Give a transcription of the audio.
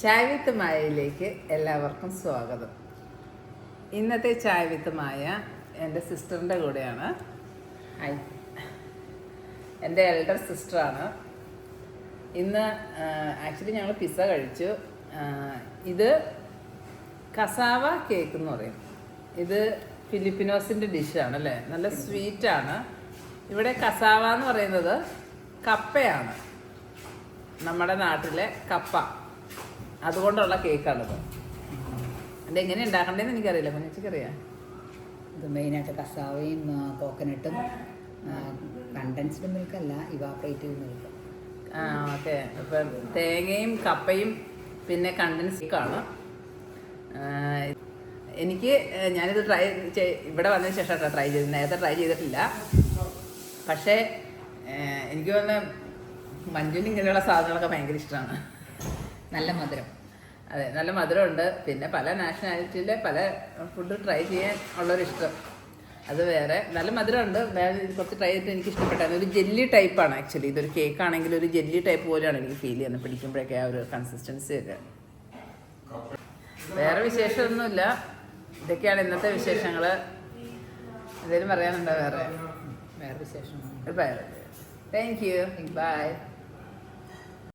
ചായ് വിത്ത് മായയിലേക്ക് എല്ലാവർക്കും സ്വാഗതം. ഇന്നത്തെ ചായ് വിത്ത് മായ എൻ്റെ സിസ്റ്ററിൻ്റെ കൂടെയാണ്. എൻ്റെ എൽഡർ സിസ്റ്ററാണ്. ഇന്ന് ആക്ച്വലി ഞങ്ങൾ പിസ്സ കഴിച്ചു. ഇത് കസാവ കേക്ക് എന്ന് പറയും. ഇത് ഫിലിപ്പിനോസിൻ്റെ ഡിഷാണ് അല്ലേ, നല്ല സ്വീറ്റാണ്. ഇവിടെ കസാവ എന്ന് പറയുന്നത് കപ്പയാണ്, നമ്മുടെ നാട്ടിലെ കപ്പ, അതുകൊണ്ടുള്ള കേക്കാണിത്. അതെങ്ങനെ ഉണ്ടാക്കണ്ടേന്ന് എനിക്കറിയില്ല, കുഞ്ഞിക്കറിയാം. ഇത് മെയിനായിട്ട് കസാവയും കോക്കനട്ടും കണ്ടൻസ്ഡ് മിൽക്കല്ല, ഇവാപ്പറേറ്റീവ് മിൽക്ക്. ഓക്കെ. ഇപ്പം തേങ്ങയും കപ്പയും പിന്നെ കണ്ടൻസ് മിൽക്കാണ്. ഞാനിത് ഇവിടെ വന്നതിന് ശേഷം ട്രൈ ചെയ്ത്, നേരത്തെ ട്രൈ ചെയ്തിട്ടില്ല. പക്ഷേ എനിക്ക് തോന്നുന്നു മഞ്ജുവിന് ഇങ്ങനെയുള്ള സാധനങ്ങളൊക്കെ ഭയങ്കര ഇഷ്ടമാണ്. നല്ല മധുരം. അതെ, നല്ല മധുരമുണ്ട്. പിന്നെ പല നാഷണാലിറ്റിയിലെ പല ഫുഡ് ട്രൈ ചെയ്യാൻ ഉള്ളൊരിഷ്ടം അത് വേറെ. നല്ല മധുരമുണ്ട്. കുറച്ച് ട്രൈ ചെയ്തിട്ട് എനിക്ക് ഇഷ്ടപ്പെട്ടായിരുന്നു. ഒരു ജെല്ലി ടൈപ്പാണ് ആക്ച്വലി. ഇതൊരു കേക്കാണെങ്കിൽ ഒരു ജെല്ലി ടൈപ്പ് പോലെയാണ് എനിക്ക് ഫീൽ ചെയ്യുന്നത്, പിടിക്കുമ്പോഴൊക്കെ ആ ഒരു കൺസിസ്റ്റൻസി ഒക്കെ. വേറെ വിശേഷമൊന്നുമില്ല. ഇതൊക്കെയാണ് ഇന്നത്തെ വിശേഷങ്ങൾ. എന്തെങ്കിലും പറയാനുണ്ടോ? വേറെ വിശേഷം. Thank you, by.